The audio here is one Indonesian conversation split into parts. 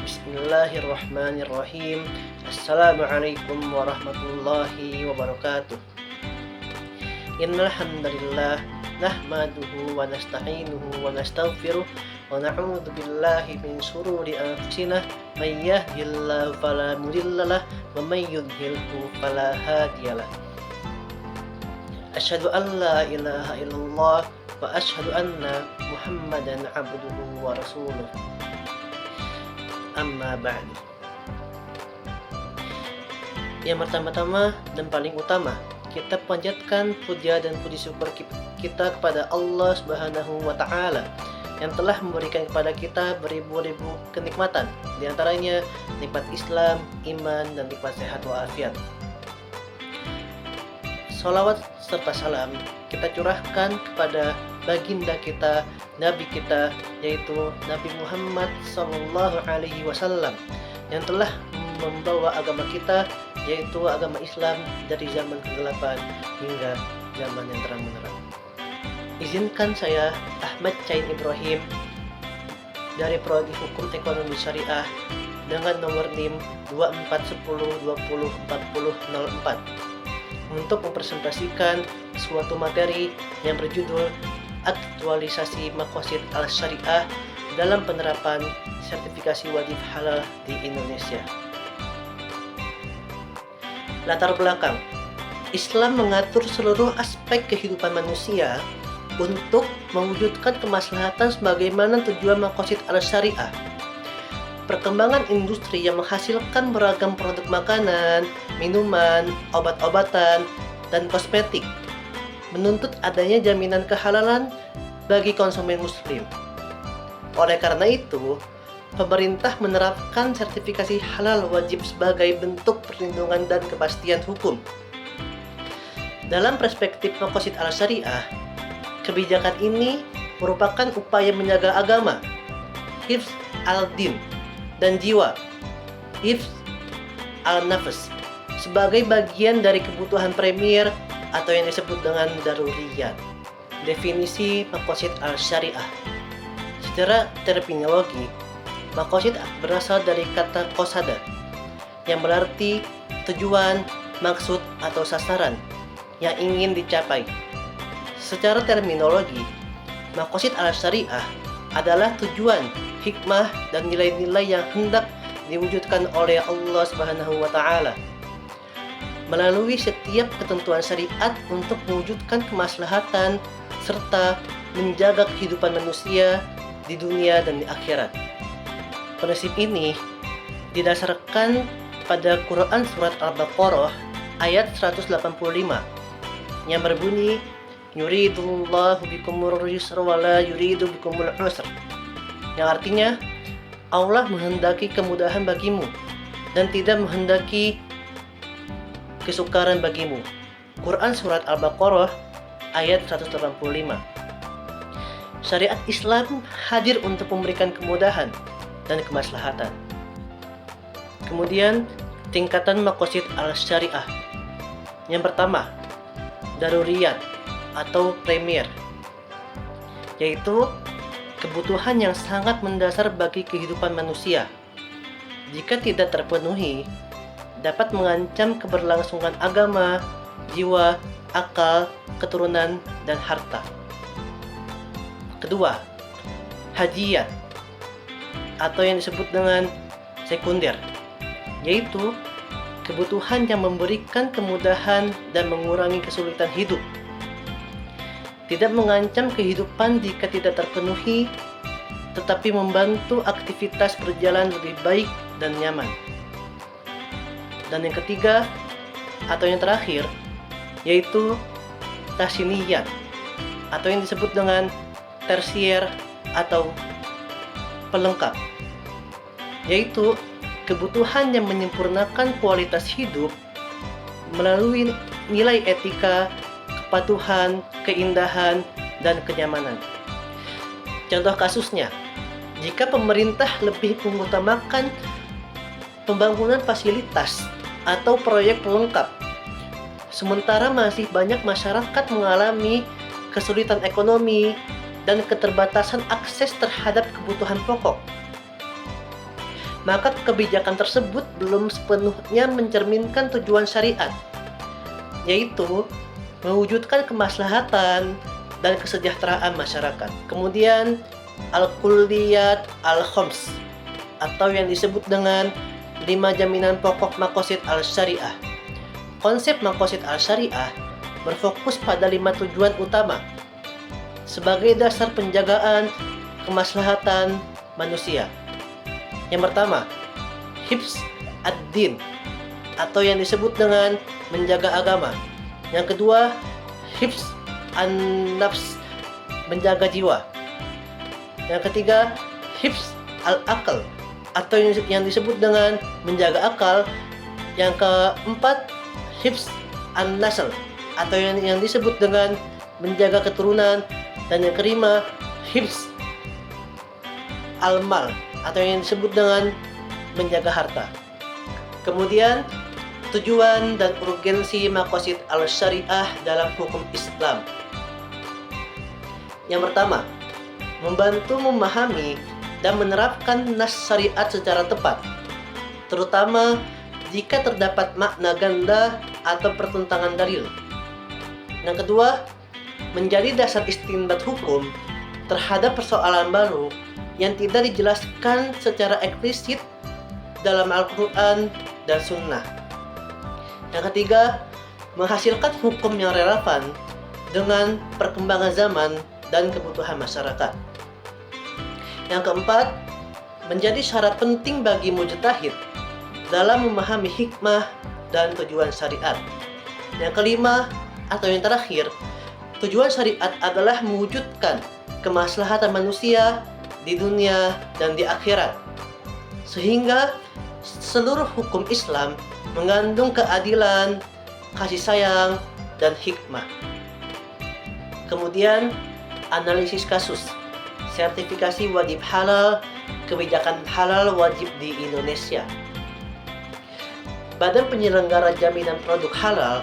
Bismillahirrahmanirrahim. Assalamualaikum warahmatullahi wabarakatuh. Innal hamdalillah nahmaduhu wa nasta'inuhu wa nastaghfiruh wa na'udzu billahi min shururi anfusina may yahdihillahu fala mudhillalah wa may yudhlilhu fala hadiyalah. Asyhadu an la ilaha illallah wa asyhadu anna Muhammadan abduhu wa rasuluh. Amma ba'du. Yang pertama-tama dan paling utama, kita panjatkan puja dan puji syukur kita kepada Allah Subhanahu wa Ta'ala yang telah memberikan kepada kita beribu-ribu kenikmatan, di antaranya nikmat Islam, iman, dan nikmat sehat walafiat. Salawat serta salam kita curahkan kepada baginda kita, Nabi kita, yaitu Nabi Muhammad SAW, yang telah membawa agama kita, yaitu agama Islam, dari zaman kegelapan hingga zaman yang terang benderang. Izinkan saya, Ahmad Cain Ibrahim, dari Prodi Hukum Ekonomi Syariah dengan nomor NIM 2410204004, untuk mempresentasikan suatu materi yang berjudul Aktualisasi Maqasid Al-Syariah dalam penerapan sertifikasi wajib halal di Indonesia. Latar belakang: Islam mengatur seluruh aspek kehidupan manusia untuk mewujudkan kemaslahatan sebagaimana tujuan Maqasid Al-Syariah. Perkembangan industri yang menghasilkan beragam produk makanan, minuman, obat-obatan, dan kosmetik menuntut adanya jaminan kehalalan bagi konsumen muslim. Oleh karena itu, pemerintah menerapkan sertifikasi halal wajib sebagai bentuk perlindungan dan kepastian hukum. Dalam perspektif Maqasid Al-Syariah, kebijakan ini merupakan upaya menjaga agama, hifz al-din, dan jiwa, hifz al-nafs, sebagai bagian dari kebutuhan premier atau yang disebut dengan daruriyat. Definisi Maqasid Al-Syariah. Secara terminologi, maqasid berasal dari kata qasada, yang berarti tujuan, maksud, atau sasaran yang ingin dicapai. Secara terminologi, Maqasid Al-Syariah adalah tujuan, hikmah, dan nilai-nilai yang hendak diwujudkan oleh Allah Subhanahu wa Ta'ala melalui setiap ketentuan syariat untuk mewujudkan kemaslahatan serta menjaga kehidupan manusia di dunia dan di akhirat. Prinsip ini didasarkan pada Quran Surat Al-Baqarah ayat 185 yang berbunyi, yuridullahu bikumur yusra wa la yuridu bikumul usra, yang artinya Allah menghendaki kemudahan bagimu dan tidak menghendaki kesukaran bagimu. Quran Surat Al-Baqarah ayat 185. Syariat Islam hadir untuk memberikan kemudahan dan kemaslahatan. Kemudian, tingkatan Maqasid Al-Syariah. Yang pertama, daruriyat atau premier, yaitu kebutuhan yang sangat mendasar bagi kehidupan manusia. Jika tidak terpenuhi, dapat mengancam keberlangsungan agama, jiwa, akal, keturunan, dan harta. Kedua, hajiyat atau yang disebut dengan sekunder, yaitu kebutuhan yang memberikan kemudahan dan mengurangi kesulitan hidup. Tidak mengancam kehidupan jika tidak terpenuhi, tetapi membantu aktivitas berjalan lebih baik dan nyaman. Dan yang ketiga atau yang terakhir, yaitu tahsiniyat atau yang disebut dengan tersier atau pelengkap, yaitu kebutuhan yang menyempurnakan kualitas hidup melalui nilai etika, kepatuhan, keindahan, dan kenyamanan. Contoh kasusnya, jika pemerintah lebih mengutamakan pembangunan fasilitas atau proyek pelengkap, sementara masih banyak masyarakat mengalami kesulitan ekonomi dan keterbatasan akses terhadap kebutuhan pokok, maka kebijakan tersebut belum sepenuhnya mencerminkan tujuan syariat, yaitu mewujudkan kemaslahatan dan kesejahteraan masyarakat. Kemudian al-kulliyat al-khams, atau yang disebut dengan 5 jaminan pokok maqasid al-syariah. Konsep maqasid al-syariah berfokus pada 5 tujuan utama sebagai dasar penjagaan kemaslahatan manusia. Yang pertama, hifz ad-din, atau yang disebut dengan menjaga agama. Yang kedua, hifz an-nafs, menjaga jiwa. Yang ketiga, hifz al-aql, atau yang disebut dengan menjaga akal. Yang keempat, hifz an-nasl, atau yang disebut dengan menjaga keturunan. Dan yang kelima, hifz al-mal, atau yang disebut dengan menjaga harta. Kemudian tujuan dan urgensi maqasid al-syariah dalam hukum Islam. Yang pertama, membantu memahami dan menerapkan nas syariat secara tepat, terutama jika terdapat makna ganda atau pertentangan dalil. Yang kedua, menjadi dasar istinbat hukum terhadap persoalan baru yang tidak dijelaskan secara eksplisit dalam Al-Quran dan Sunnah. Yang ketiga, menghasilkan hukum yang relevan dengan perkembangan zaman dan kebutuhan masyarakat. Yang keempat, menjadi syarat penting bagi mujtahid dalam memahami hikmah dan tujuan syariat. Yang kelima, atau yang terakhir, tujuan syariat adalah mewujudkan kemaslahatan manusia di dunia dan di akhirat, sehingga seluruh hukum Islam mengandung keadilan, kasih sayang, dan hikmah. Kemudian, analisis kasus, sertifikasi wajib halal, kebijakan halal wajib di Indonesia. Badan Penyelenggara Jaminan Produk Halal,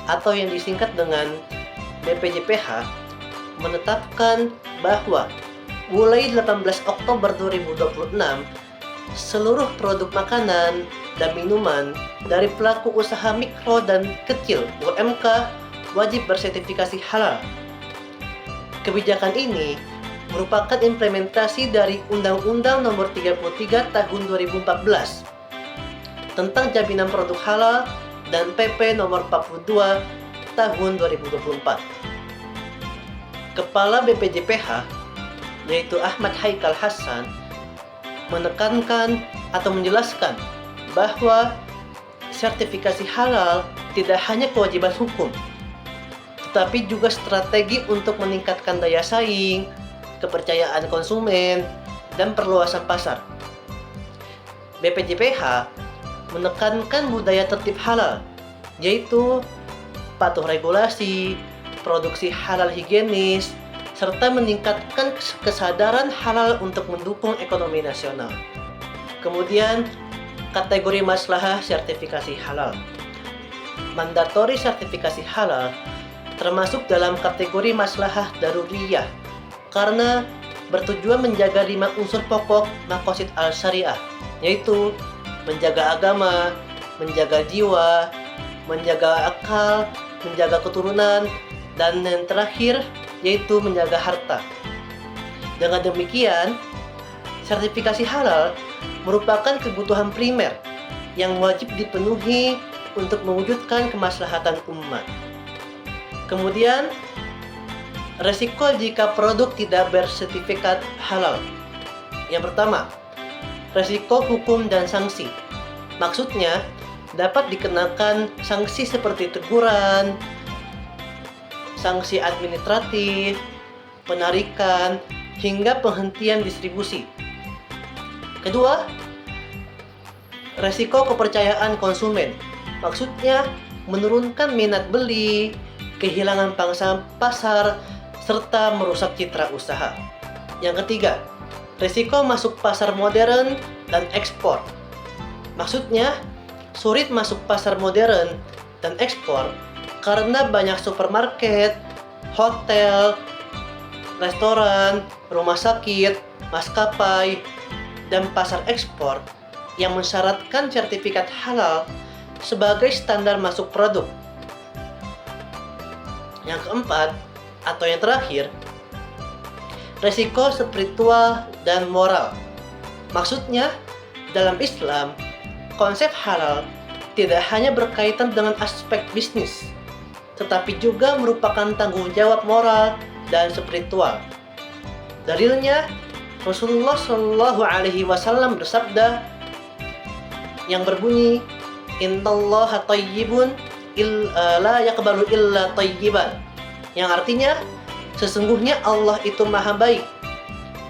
atau yang disingkat dengan BPJPH, menetapkan bahwa mulai 18 Oktober 2026, seluruh produk makanan dan minuman dari pelaku usaha mikro dan kecil (UMK) wajib bersertifikasi halal. Kebijakan ini merupakan implementasi dari Undang-Undang Nomor 33 Tahun 2014 tentang Jaminan Produk Halal dan PP Nomor 42 Tahun 2024. Kepala BPJPH, yaitu Ahmad Haikal Hasan, menekankan atau menjelaskan bahwa sertifikasi halal tidak hanya kewajiban hukum, tetapi juga strategi untuk meningkatkan daya saing, kepercayaan konsumen, dan perluasan pasar. BPJPH menekankan budaya tertib halal, yaitu patuh regulasi, produksi halal higienis, serta meningkatkan kesadaran halal untuk mendukung ekonomi nasional. Kemudian, kategori maslahah sertifikasi halal. Mandatori sertifikasi halal termasuk dalam kategori maslahah daruriyah karena bertujuan menjaga 5 unsur pokok maqasid al-syariah, yaitu menjaga agama, menjaga jiwa, menjaga akal, menjaga keturunan, dan yang terakhir yaitu menjaga harta. Dengan demikian, sertifikasi halal merupakan kebutuhan primer yang wajib dipenuhi untuk mewujudkan kemaslahatan umat. Kemudian, resiko jika produk tidak bersertifikat halal. Yang pertama, resiko hukum dan sanksi. Maksudnya, dapat dikenakan sanksi seperti teguran, sanksi administratif, penarikan, hingga penghentian distribusi. Kedua, resiko kepercayaan konsumen. Maksudnya, menurunkan minat beli, kehilangan pangsa pasar, serta merusak citra usaha. Yang ketiga, risiko masuk pasar modern dan ekspor. Maksudnya, sulit masuk pasar modern dan ekspor karena banyak supermarket, hotel, restoran, rumah sakit, maskapai, dan pasar ekspor yang mensyaratkan sertifikat halal sebagai standar masuk produk. Yang keempat, atau yang terakhir, resiko spiritual dan moral. Maksudnya, dalam Islam, konsep halal tidak hanya berkaitan dengan aspek bisnis, tetapi juga merupakan tanggung jawab moral dan spiritual. Dalilnya, Rasulullah Shallallahu Alaihi Wasallam bersabda yang berbunyi, Innallaha tayyibun la yaqbalu illa tayyiban, yang artinya sesungguhnya Allah itu maha baik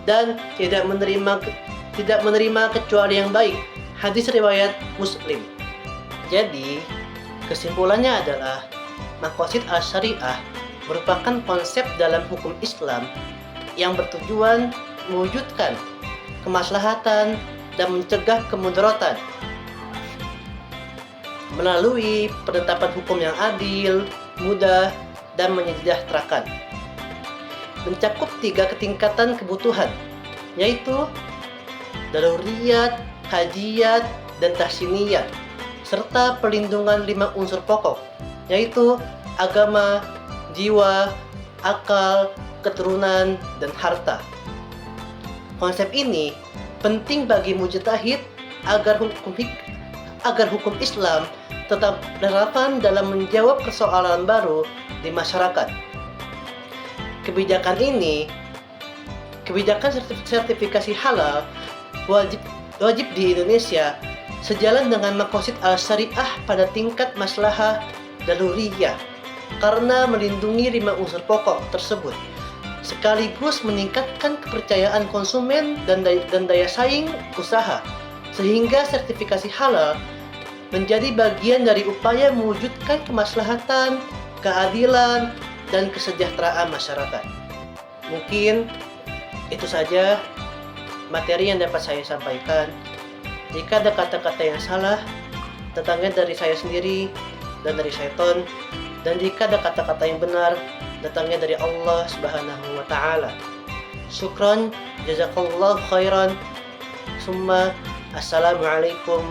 dan tidak menerima kecuali yang baik. Hadis riwayat Muslim. Jadi, kesimpulannya adalah maqasid al-syariah merupakan konsep dalam hukum Islam yang bertujuan mewujudkan kemaslahatan dan mencegah kemudaratan melalui penetapan hukum yang adil, mudah, dan menyejahterakan. Mencakup 3 ketingkatan kebutuhan, yaitu daruriyat, hajiyat, dan tahsiniyat, serta pelindungan 5 unsur pokok, yaitu agama, jiwa, akal, keturunan, dan harta. Konsep ini penting bagi mujtahid agar hukum Islam tetap relevan dalam menjawab persoalan baru di masyarakat. Kebijakan sertifikasi halal wajib di Indonesia sejalan dengan maqasid al-syariah pada tingkat maslahah daruriyah karena melindungi 5 unsur pokok tersebut, sekaligus meningkatkan kepercayaan konsumen dan daya saing usaha, sehingga sertifikasi halal menjadi bagian dari upaya mewujudkan kemaslahatan, keadilan, dan kesejahteraan masyarakat. Mungkin itu saja materi yang dapat saya sampaikan. Jika ada kata-kata yang salah, datangnya dari saya sendiri dan dari syaitan, dan jika ada kata-kata yang benar, datangnya dari Allah Subhanahu wa Ta'ala. Syukran, jazakallahu khairan. Summa assalamualaikum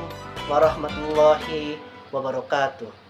warahmatullahi wabarakatuh.